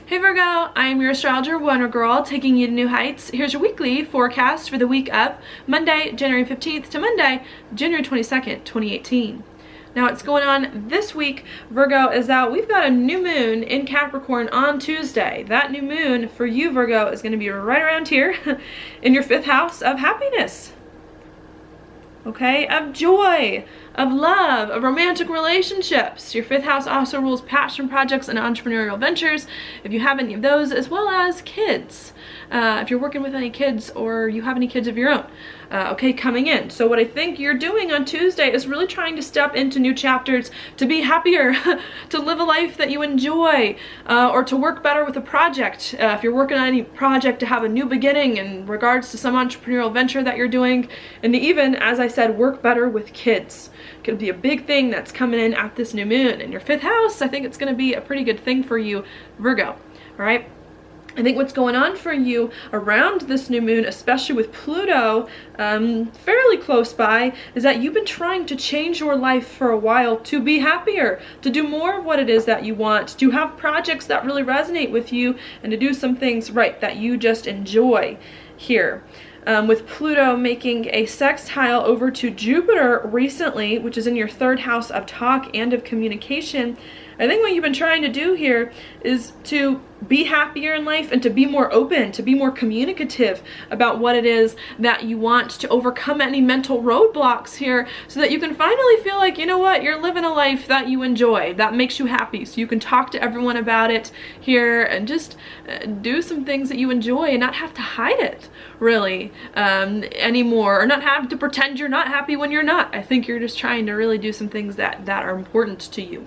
Hey Virgo, I am your astrologer, Wonder Girl, taking you to new heights. Here's your weekly forecast for the week of Monday, January 15th to Monday, January 22nd, 2018. Now what's going on this week, Virgo, is that we've got a new moon in Capricorn on Tuesday. That new moon for you, Virgo, is going to be right around here in your 5th house of happiness. Okay, of joy, of love, of romantic relationships. Your 5th house also rules passion projects and entrepreneurial ventures, if you have any of those, as well as kids. If you're working with any kids or you have any kids of your own, okay, coming in. So what I think you're doing on Tuesday is really trying to step into new chapters, to be happier, to live a life that you enjoy, or to work better with a project. If you're working on any project, to have a new beginning in regards to some entrepreneurial venture that you're doing, and to even, as I said, work better with kids. Could be a big thing that's coming in at this new moon. In your 5th house, I think it's going to be a pretty good thing for you, Virgo. All right. I think what's going on for you around this new moon, especially with Pluto fairly close by, is that you've been trying to change your life for a while to be happier, to do more of what it is that you want, to have projects that really resonate with you, and to do some things right that you just enjoy here. With Pluto making a sextile over to Jupiter recently, which is in your 3rd house of talk and of communication, I think what you've been trying to do here is to be happier in life and to be more open, to be more communicative about what it is that you want, to overcome any mental roadblocks here so that you can finally feel like, you know what, you're living a life that you enjoy, that makes you happy, so you can talk to everyone about it here and just do some things that you enjoy and not have to hide it really anymore, or not have to pretend you're not happy when you're not. I think you're just trying to really do some things that are important to you.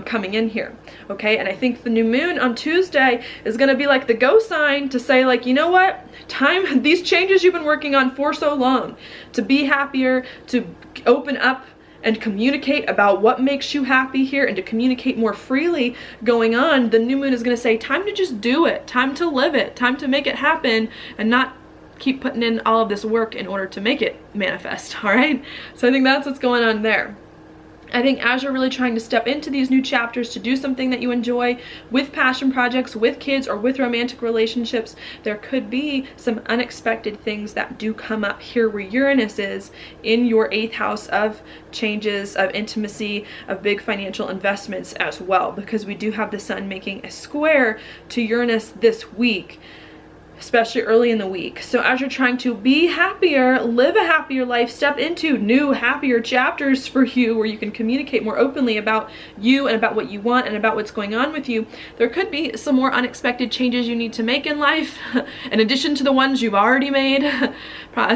Coming in here, okay? And I think the new moon on Tuesday is going to be like the go sign to say, like, you know what, time, these changes you've been working on for so long, to be happier, to open up and communicate about what makes you happy here, and to communicate more freely going on. The new moon is going to say, time to just do it, time to live it, time to make it happen, and not keep putting in all of this work in order to make it manifest. All right, so I think that's what's going on there. I think as you're really trying to step into these new chapters to do something that you enjoy with passion projects, with kids, or with romantic relationships, there could be some unexpected things that do come up here where Uranus is in your 8th house of changes, of intimacy, of big financial investments as well, because we do have the sun making a square to Uranus this week, especially early in the week. So as you're trying to be happier, live a happier life, step into new, happier chapters for you where you can communicate more openly about you and about what you want and about what's going on with you, there could be some more unexpected changes you need to make in life, in addition to the ones you've already made.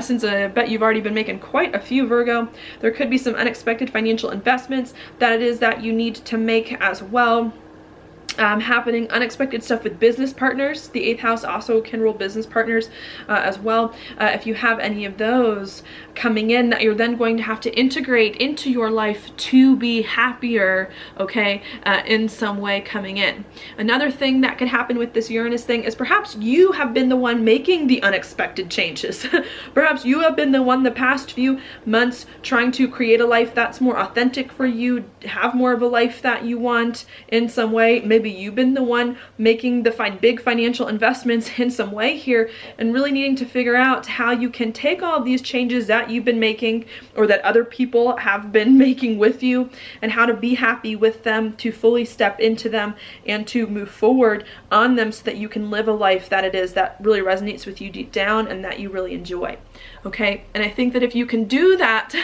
Since I bet you've already been making quite a few, Virgo, there could be some unexpected financial investments that it is that you need to make as well. Happening, unexpected stuff with business partners. The 8th house also can rule business partners as well. If you have any of those coming in that you're then going to have to integrate into your life to be happier, okay, in some way coming in. Another thing that could happen with this Uranus thing is perhaps you have been the one making the unexpected changes. Perhaps you have been the one the past few months trying to create a life that's more authentic for you, have more of a life that you want in some way. Maybe you've been the one making the big financial investments in some way here, and really needing to figure out how you can take all of these changes that you've been making or that other people have been making with you, and how to be happy with them, to fully step into them and to move forward on them so that you can live a life that it is that really resonates with you deep down and that you really enjoy. Okay, and I think that if you can do that,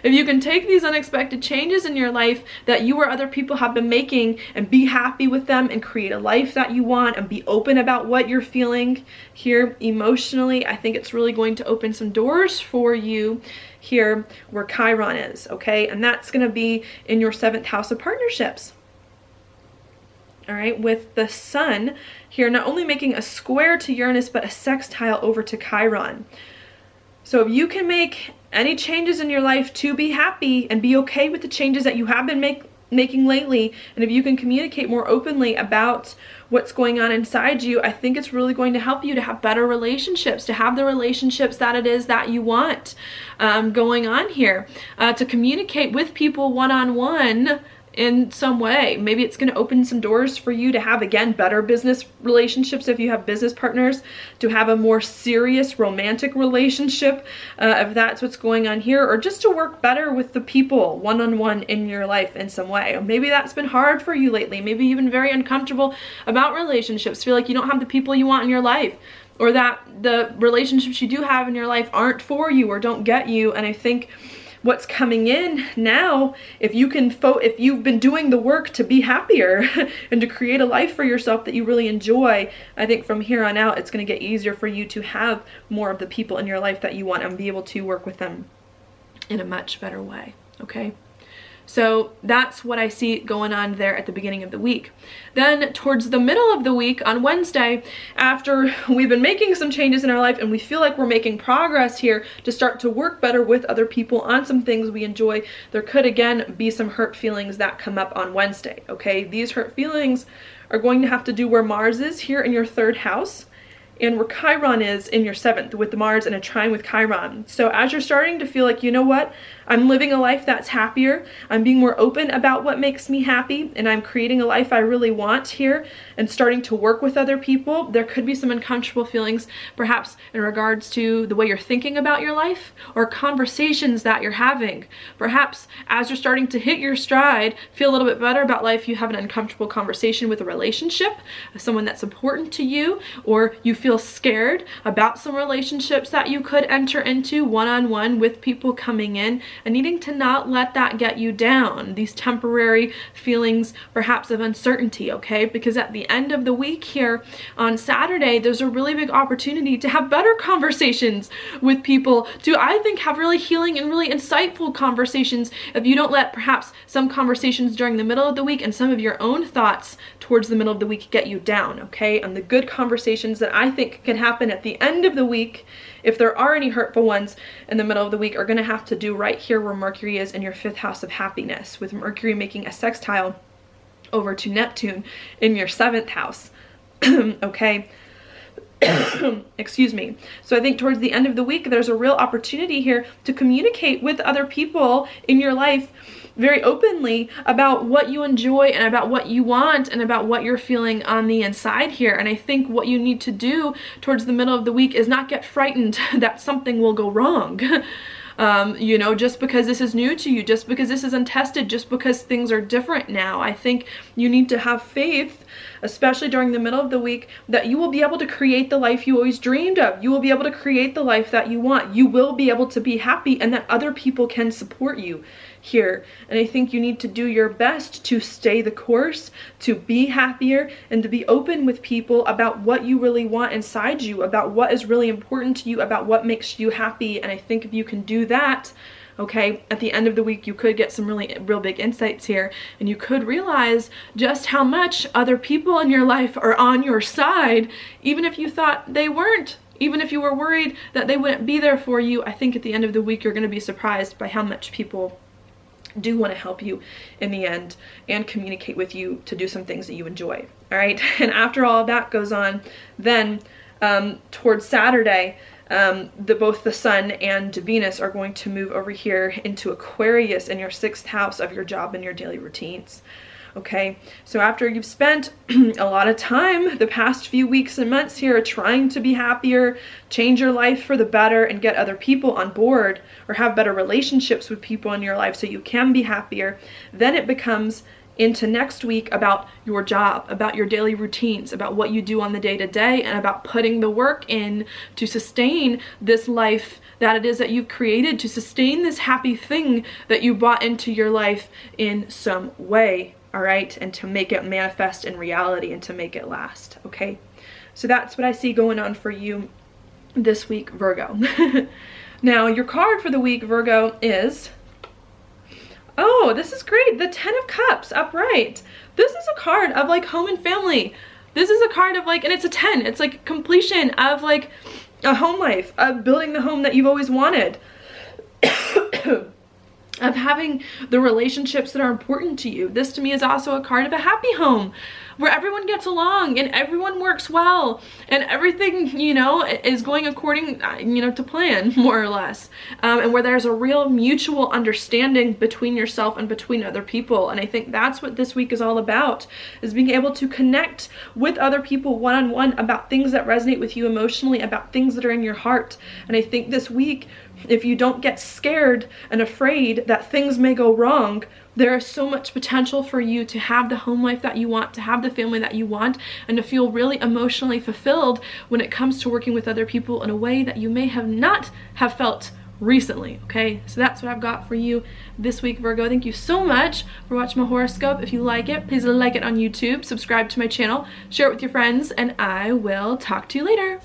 if you can take these unexpected changes in your life that you or other people have been making and be happy with them and create a life that you want and be open about what you're feeling here emotionally, I think it's really going to open some doors for you here where Chiron is, okay? And that's going to be in your 7th house of partnerships. All right, with the sun here not only making a square to Uranus, but a sextile over to Chiron. So if you can make any changes in your life to be happy and be okay with the changes that you have been making lately, and if you can communicate more openly about what's going on inside you, I think it's really going to help you to have better relationships, to have the relationships that it is that you want going on here, to communicate with people one-on-one in some way. Maybe it's going to open some doors for you to have, again, better business relationships if you have business partners, to have a more serious romantic relationship if that's what's going on here, or just to work better with the people one-on-one in your life in some way. Or maybe that's been hard for you lately, maybe even very uncomfortable about relationships, feel like you don't have the people you want in your life, or that the relationships you do have in your life aren't for you or don't get you. And I think what's coming in now, if you've been doing the work to be happier and to create a life for yourself that you really enjoy, I think from here on out, it's going to get easier for you to have more of the people in your life that you want and be able to work with them in a much better way. Okay. So that's what I see going on there at the beginning of the week. Then towards the middle of the week on Wednesday, after we've been making some changes in our life and we feel like we're making progress here to start to work better with other people on some things we enjoy, there could again be some hurt feelings that come up on Wednesday. Okay, these hurt feelings are going to have to do where Mars is here in your 3rd house, and where Chiron is in your 7th, with the Mars in a trine with Chiron. So as you're starting to feel like, you know what, I'm living a life that's happier, I'm being more open about what makes me happy, and I'm creating a life I really want here, and starting to work with other people, there could be some uncomfortable feelings, perhaps in regards to the way you're thinking about your life, or conversations that you're having. Perhaps as you're starting to hit your stride, feel a little bit better about life, you have an uncomfortable conversation with a relationship, someone that's important to you, or you feel scared about some relationships that you could enter into one-on-one with people coming in, and needing to not let that get you down, these temporary feelings perhaps of uncertainty. Okay, because at the end of the week here on Saturday, there's a really big opportunity to have better conversations with people, to I think have really healing and really insightful conversations, if you don't let perhaps some conversations during the middle of the week and some of your own thoughts towards the middle of the week get you down. Okay, and the good conversations that I think can happen at the end of the week, if there are any hurtful ones in the middle of the week, are going to have to do right here where Mercury is in your 5th house of happiness, with Mercury making a sextile over to Neptune in your 7th house. Okay. Excuse me. So I think towards the end of the week, there's a real opportunity here to communicate with other people in your life very openly about what you enjoy and about what you want and about what you're feeling on the inside here. And I think what you need to do towards the middle of the week is not get frightened that something will go wrong. You know, just because this is new to you, just because this is untested, just because things are different now. I think you need to have faith, especially during the middle of the week, that you will be able to create the life you always dreamed of. You will be able to create the life that you want. You will be able to be happy, and that other people can support you here. And I think you need to do your best to stay the course, to be happier, and to be open with people about what you really want inside you, about what is really important to you, about what makes you happy. And I think if you can do that, okay, at the end of the week, you could get some real big insights here, and you could realize just how much other people in your life are on your side, even if you thought they weren't. Even if you were worried that they wouldn't be there for you, I think at the end of the week, you're going to be surprised by how much people do want to help you in the end and communicate with you to do some things that you enjoy. All right. And after all of that goes on, then towards Saturday, both the Sun and Venus are going to move over here into Aquarius in your 6th house of your job and your daily routines. Okay, so after you've spent a lot of time the past few weeks and months here trying to be happier, change your life for the better, and get other people on board, or have better relationships with people in your life so you can be happier, then it becomes into next week about your job, about your daily routines, about what you do on the day-to-day, and about putting the work in to sustain this life that it is that you've created, to sustain this happy thing that you brought into your life in some way. All right, and to make it manifest in reality and to make it last. Okay, so that's what I see going on for you this week, Virgo. Now, your card for the week, Virgo, is, oh, this is great, the 10 of Cups upright. This is a card of like home and family. This is a card of like, and it's a 10. It's like completion of like a home life, of building the home that you've always wanted. of having the relationships that are important to you. This to me is also a card of a happy home where everyone gets along and everyone works well and everything, you know, is going according, you know, to plan, more or less. And where there's a real mutual understanding between yourself and between other people. And I think that's what this week is all about, is being able to connect with other people one-on-one about things that resonate with you emotionally, about things that are in your heart. And I think this week, if you don't get scared and afraid that things may go wrong, there is so much potential for you to have the home life that you want, to have the family that you want, and to feel really emotionally fulfilled when it comes to working with other people in a way that you may have not have felt recently. Okay, so that's what I've got for you this week, Virgo. Thank you so much for watching my horoscope. If you like it, please like it on YouTube, subscribe to my channel, share it with your friends, and I will talk to you later.